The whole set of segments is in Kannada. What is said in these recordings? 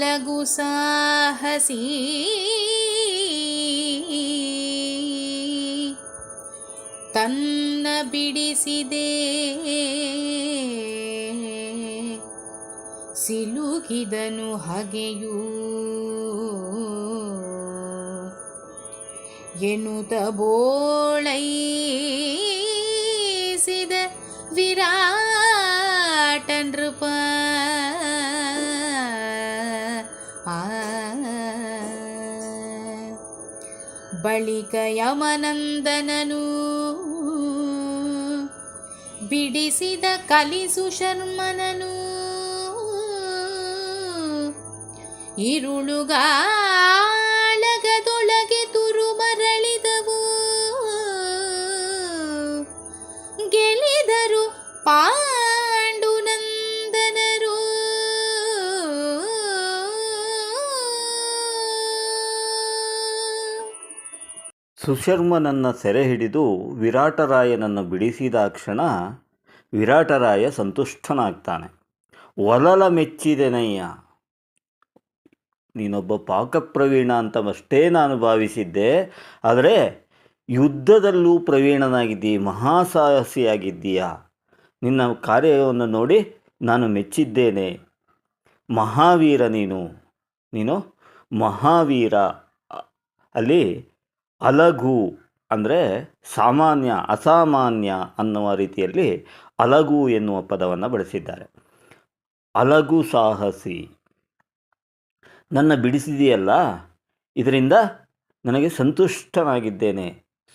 ಅಲಗು ಸಾಹಸಿ ತನ್ನ ಬಿಡಿಸಿದೆ ಸಿಲುಕಿದನು ಹಗೆಯೂ ಎನ್ನುತ್ತ ಬೋಳೈಸಿದ ವಿರಾಟ ನೃಪ ಬಳಿಕ ಯಮನಂದನನು ಬಿಡಿಸಿದ ಕಲಿಸು ಶರ್ಮನನು ಇರುಳುಗಾಳಗದೊಳಗೆ ತುರು ಮರಳಿದವು ಗೆಲಿದರು ಪಾಂಡುನಂದನರು ಸುಶರ್ಮನನ್ನು ಸೆರೆ ಹಿಡಿದು ವಿರಾಟರಾಯನನ್ನು ಬಿಡಿಸಿದ ಕ್ಷಣ ವಿರಾಟರಾಯ ಸಂತುಷ್ಟನಾಗ್ತಾನೆ. ಒಲಲ ಮೆಚ್ಚಿದೆನಯ್ಯ, ನೀನೊಬ್ಬ ಪಾಕಪ್ರವೀಣ ಅಂತವಷ್ಟೇ ನಾನು ಭಾವಿಸಿದ್ದೆ, ಆದರೆ ಯುದ್ಧದಲ್ಲೂ ಪ್ರವೀಣನಾಗಿದ್ದೀಯ, ಮಹಾಸಾಹಸಿಯಾಗಿದ್ದೀಯಾ. ನಿನ್ನ ಕಾರ್ಯವನ್ನು ನೋಡಿ ನಾನು ಮೆಚ್ಚಿದ್ದೇನೆ. ಮಹಾವೀರ ನೀನು ಮಹಾವೀರ. ಅಲ್ಲಿ ಅಲಘು ಅಂದರೆ ಸಾಮಾನ್ಯ, ಅಸಾಮಾನ್ಯ ಅನ್ನುವ ರೀತಿಯಲ್ಲಿ ಅಲಘು ಎನ್ನುವ ಪದವನ್ನು ಬಳಸಿದ್ದಾರೆ. ಅಲಘು ಸಾಹಸಿ, ನನ್ನ ಬಿಡಿಸಿದೆಯಲ್ಲ, ಇದರಿಂದ ನನಗೆ ಸಂತುಷ್ಟನಾಗಿದ್ದೇನೆ.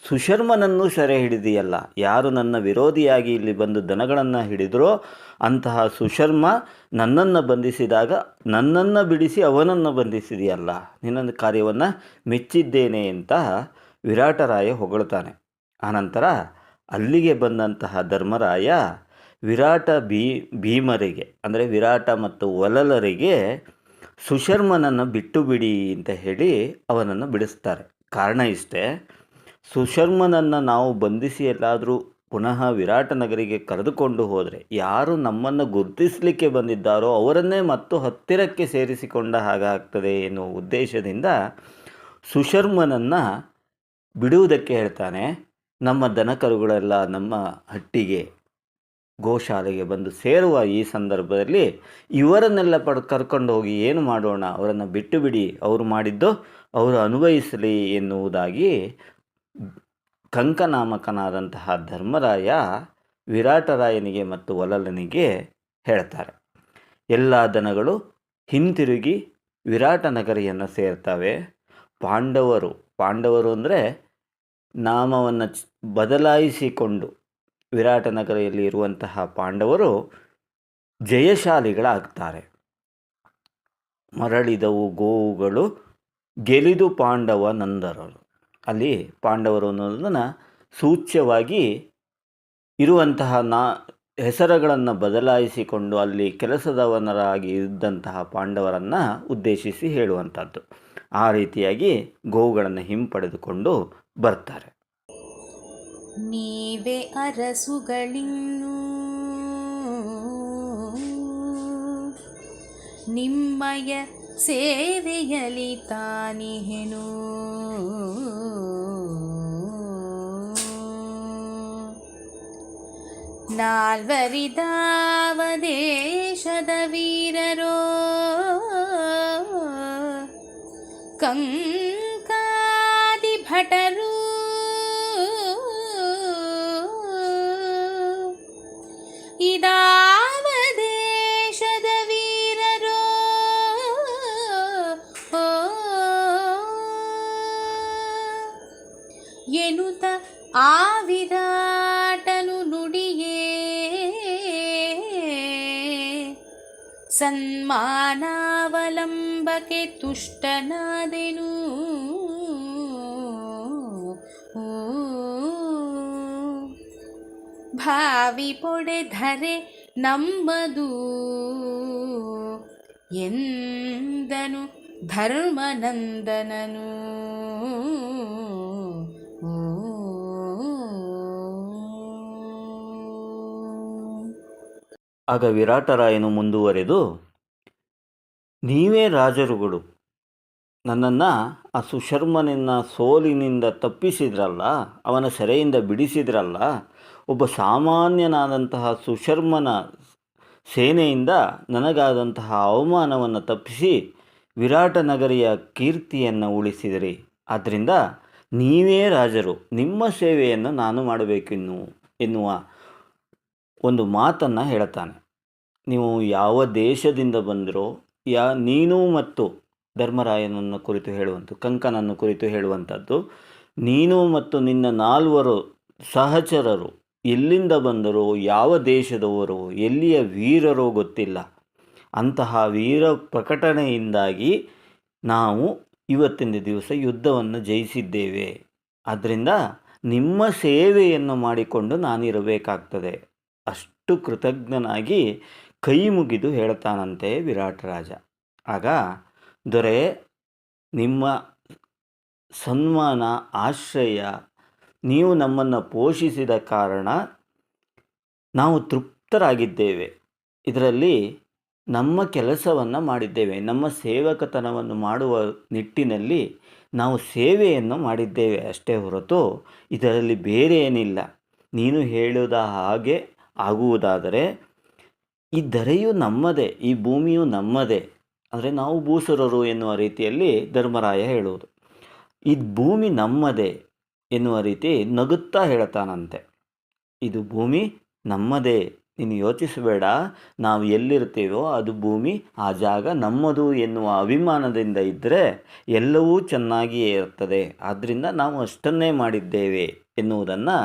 ಸುಶರ್ಮನನ್ನು ಸೆರೆ ಹಿಡಿದೆಯಲ್ಲ, ಯಾರು ನನ್ನ ವಿರೋಧಿಯಾಗಿ ಇಲ್ಲಿ ಬಂದು ದನಗಳನ್ನು ಹಿಡಿದರೋ ಅಂತಹ ಸುಶರ್ಮ ನನ್ನನ್ನು ಬಂಧಿಸಿದಾಗ ನನ್ನನ್ನು ಬಿಡಿಸಿ ಅವನನ್ನು ಬಂಧಿಸಿದೆಯಲ್ಲ, ನಿನ್ನ ಕಾರ್ಯವನ್ನು ಮೆಚ್ಚಿದ್ದೇನೆ ಅಂತ ವಿರಾಟರಾಯ ಹೊಗಳ್ತಾನೆ. ಆನಂತರ ಅಲ್ಲಿಗೆ ಬಂದಂತಹ ಧರ್ಮರಾಯ ಭೀಮರಿಗೆ ಅಂದರೆ ವಿರಾಟ ಮತ್ತು ಒಲಲರಿಗೆ ಸುಶರ್ಮನನ್ನು ಬಿಟ್ಟು ಬಿಡಿ ಅಂತ ಹೇಳಿ ಅವನನ್ನು ಬಿಡಿಸ್ತಾರೆ. ಕಾರಣ ಇಷ್ಟೇ, ಸುಶರ್ಮನನ್ನು ನಾವು ಬಂಧಿಸಿ ಎಲ್ಲಾದರೂ ಪುನಃ ವಿರಾಟ ನಗರಿಗೆ ಕರೆದುಕೊಂಡು ಹೋದರೆ ಯಾರು ನಮ್ಮನ್ನು ಗುರುತಿಸಲಿಕ್ಕೆ ಬಂದಿದ್ದಾರೋ ಅವರನ್ನೇ ಮತ್ತು ಹತ್ತಿರಕ್ಕೆ ಸೇರಿಸಿಕೊಂಡ ಹಾಗಾಗ್ತದೆ ಎನ್ನುವ ಉದ್ದೇಶದಿಂದ ಸುಶರ್ಮನನ್ನು ಬಿಡುವುದಕ್ಕೆ ಹೇಳ್ತಾನೆ. ನಮ್ಮ ದನಕರುಗಳೆಲ್ಲ ನಮ್ಮ ಹಟ್ಟಿಗೆ ಗೋಶಾಲೆಗೆ ಬಂದು ಸೇರುವ ಈ ಸಂದರ್ಭದಲ್ಲಿ ಇವರನ್ನೆಲ್ಲ ಕರ್ಕೊಂಡು ಹೋಗಿ ಏನು ಮಾಡೋಣ, ಅವರನ್ನು ಬಿಟ್ಟು ಬಿಡಿ, ಅವರು ಮಾಡಿದ್ದು ಅವರು ಅನುಭವಿಸಲಿ ಎನ್ನುವುದಾಗಿ ಕಂಕನಾಮಕನಾದಂತಹ ಧರ್ಮರಾಯ ವಿರಾಟರಾಯನಿಗೆ ಮತ್ತು ಒಲಲನಿಗೆ ಹೇಳ್ತಾರೆ. ಎಲ್ಲ ದನಗಳು ಹಿಂತಿರುಗಿ ವಿರಾಟ ನಗರಿಯನ್ನು ಸೇರ್ತವೆ. ಪಾಂಡವರು ಅಂದರೆ ನಾಮವನ್ನು ಬದಲಾಯಿಸಿಕೊಂಡು ವಿರಾಟ ನಗರಿಯಲ್ಲಿ ಇರುವಂತಹ ಪಾಂಡವರು ಜಯಶಾಲಿಗಳಾಗ್ತಾರೆ. ಮರಳಿದವು ಗೋವುಗಳು ಗೆಲಿದು ಪಾಂಡವ ನಂದರರು. ಅಲ್ಲಿ ಪಾಂಡವರು ಅನ್ನೋದನ್ನು ಸೂಚ್ಯವಾಗಿ ಇರುವಂತಹ ಹೆಸರುಗಳನ್ನು ಬದಲಾಯಿಸಿಕೊಂಡು ಅಲ್ಲಿ ಕೆಲಸದವನರಾಗಿ ಇದ್ದಂತಹ ಪಾಂಡವರನ್ನು ಉದ್ದೇಶಿಸಿ ಹೇಳುವಂಥದ್ದು. ಆ ರೀತಿಯಾಗಿ ಗೋವುಗಳನ್ನು ಹಿಂಪಡೆದುಕೊಂಡು ಬರ್ತಾರೆ. ನೀವೇ ಅರಸುಗಳಿನ್ನು ನಿಮ್ಮಯ ಸೇವೆಯಲಿ ತಾನಿಹೆನು ನಾಲ್ವರಿದಾವ ದೇಶದ ವೀರರೋ ಕಂಕಾದಿ ಭಟರು ಇದಾವ ದೇಶದ ವೀರರೋ ಎನ್ನುತ್ತ ಆ ವಿರಾಟನು ನುಡಿಯೇ ಸನ್ಮಾನಾವಲಂಬಕ್ಕೆ ತುಷ್ಟನಾದೆನು ಭಾವಿ ಪೊಡೆಧರೆ ನಮ್ಮದು ಎಂದನು ಧರ್ಮನಂದನನು. ಆಗ ವಿರಾಟರಾಯನು ಮುಂದುವರೆದು, ನೀವೇ ರಾಜರುಗಳು, ನನ್ನನ್ನು ಆ ಸುಶರ್ಮನನ್ನ ಸೋಲಿನಿಂದ ತಪ್ಪಿಸಿದ್ರಲ್ಲ, ಅವನ ಸೆರೆಯಿಂದ ಬಿಡಿಸಿದ್ರಲ್ಲ. ಒಬ್ಬ ಸಾಮಾನ್ಯನಾದಂತಹ ಸುಶರ್ಮನ ಸೇನೆಯಿಂದ ನನಗಾದಂತಹ ಅವಮಾನವನ್ನು ತಪ್ಪಿಸಿ ವಿರಾಟ ನಗರಿಯ ಕೀರ್ತಿಯನ್ನು ಉಳಿಸಿದಿರಿ. ಆದ್ದರಿಂದ ನೀವೇ ರಾಜರು, ನಿಮ್ಮ ಸೇವೆಯನ್ನು ನಾನು ಮಾಡಬೇಕಿನ್ನು ಎನ್ನುವ ಒಂದು ಮಾತನ್ನು ಹೇಳ್ತಾನೆ. ನೀವು ಯಾವ ದೇಶದಿಂದ ಬಂದರೋ, ನೀನು ಮತ್ತು ಧರ್ಮರಾಯನನ್ನು ಕುರಿತು ಕಂಕನನ್ನು ಕುರಿತು ಹೇಳುವಂಥದ್ದು, ನೀನು ಮತ್ತು ನಿನ್ನ 4 ಸಹಚರರು ಎಲ್ಲಿಂದ ಬಂದರೋ, ಯಾವ ದೇಶದವರು, ಎಲ್ಲಿಯ ವೀರರೋ ಗೊತ್ತಿಲ್ಲ. ಅಂತಹ ವೀರ ಪ್ರಕಟಣೆಯಿಂದಾಗಿ ನಾವು ಇವತ್ತಿನ ದಿವಸ ಯುದ್ಧವನ್ನು ಜಯಿಸಿದ್ದೇವೆ. ಆದ್ದರಿಂದ ನಿಮ್ಮ ಸೇವೆಯನ್ನು ಮಾಡಿಕೊಂಡು ನಾನಿರಬೇಕಾಗ್ತದೆ. ಅಷ್ಟು ಕೃತಜ್ಞನಾಗಿ ಕೈ ಮುಗಿದು ಹೇಳ್ತಾನಂತೆ ವಿರಾಟ ರಾಜ. ಆಗ ದೊರೆ, ನಿಮ್ಮ ಸನ್ಮಾನ, ಆಶ್ರಯ, ನೀವು ನಮ್ಮನ್ನು ಪೋಷಿಸಿದ ಕಾರಣ ನಾವು ತೃಪ್ತರಾಗಿದ್ದೇವೆ. ಇದರಲ್ಲಿ ನಮ್ಮ ಕೆಲಸವನ್ನು ಮಾಡಿದ್ದೇವೆ. ನಮ್ಮ ಸೇವಕತನವನ್ನು ಮಾಡುವ ನಿಟ್ಟಿನಲ್ಲಿ ನಾವು ಸೇವೆಯನ್ನು ಮಾಡಿದ್ದೇವೆ ಅಷ್ಟೇ ಹೊರತು ಇದರಲ್ಲಿ ಬೇರೆ ಏನಿಲ್ಲ. ನೀನು ಹೇಳಿದ ಹಾಗೆ ಆಗುವುದಾದರೆ ಈ ಧರೆಯು ನಮ್ಮದೇ, ಈ ಭೂಮಿಯು ನಮ್ಮದೇ. ಅಂದರೆ ನಾವು ಭೂಸುರರು ಎನ್ನುವ ರೀತಿಯಲ್ಲಿ ಧರ್ಮರಾಯ ಹೇಳುವುದು. ಈ ಭೂಮಿ ನಮ್ಮದೇ ಎನ್ನುವ ರೀತಿ ನಗುತ್ತಾ ಹೇಳ್ತಾನಂತೆ. ಇದು ಭೂಮಿ ನಮ್ಮದೇ, ನೀನು ಯೋಚಿಸಬೇಡ, ನಾವು ಎಲ್ಲಿರ್ತೀವೋ ಅದು ಭೂಮಿ, ಆ ಜಾಗ ನಮ್ಮದು ಎನ್ನುವ ಅಭಿಮಾನದಿಂದ ಇದ್ದರೆ ಎಲ್ಲವೂ ಚೆನ್ನಾಗಿಯೇ ಇರ್ತದೆ. ಆದ್ದರಿಂದ ನಾವು ಅಷ್ಟನ್ನೇ ಮಾಡಿದ್ದೇವೆ ಎನ್ನುವುದನ್ನು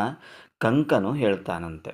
ಕಂಕನು ಹೇಳ್ತಾನಂತೆ.